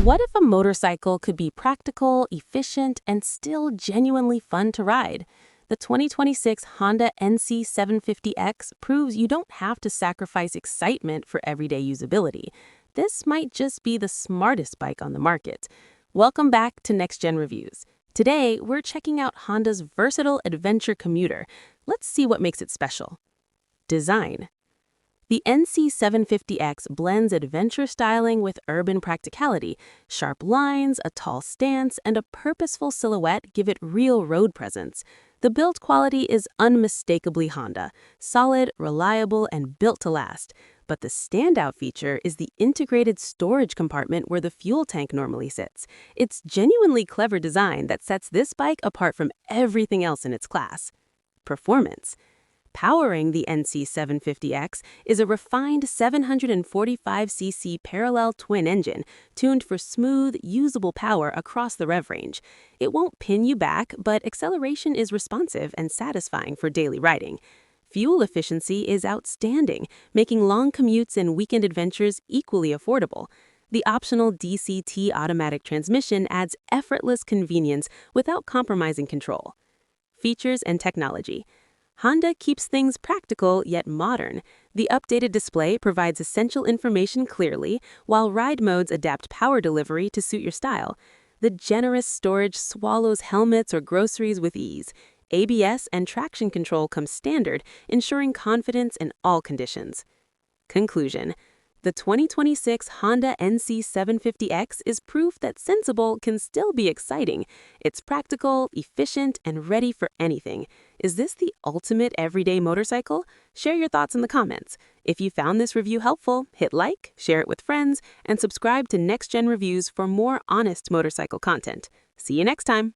What if a motorcycle could be practical, efficient, and still genuinely fun to ride? The 2026 Honda NC750X proves you don't have to sacrifice excitement for everyday usability. This might just be the smartest bike on the market. Welcome back to Next Gen Reviews. Today, we're checking out Honda's versatile adventure commuter. Let's see what makes it special. Design. The NC750X blends adventure styling with urban practicality. Sharp lines, a tall stance, and a purposeful silhouette give it real road presence. The build quality is unmistakably Honda, solid, reliable, and built to last. But the standout feature is the integrated storage compartment where the fuel tank normally sits. It's genuinely clever design that sets this bike apart from everything else in its class. Performance. Powering the NC750X is a refined 745cc parallel twin engine, tuned for smooth, usable power across the rev range. It won't pin you back, but acceleration is responsive and satisfying for daily riding. Fuel efficiency is outstanding, making long commutes and weekend adventures equally affordable. The optional DCT automatic transmission adds effortless convenience without compromising control. Features and technology. Honda keeps things practical yet modern. The updated display provides essential information clearly, while ride modes adapt power delivery to suit your style. The generous storage swallows helmets or groceries with ease. ABS and traction control come standard, ensuring confidence in all conditions. Conclusion. The 2026 Honda NC750X is proof that sensible can still be exciting. It's practical, efficient, and ready for anything. Is this the ultimate everyday motorcycle? Share your thoughts in the comments. If you found this review helpful, hit like, share it with friends, and subscribe to Next Gen Reviews for more honest motorcycle content. See you next time!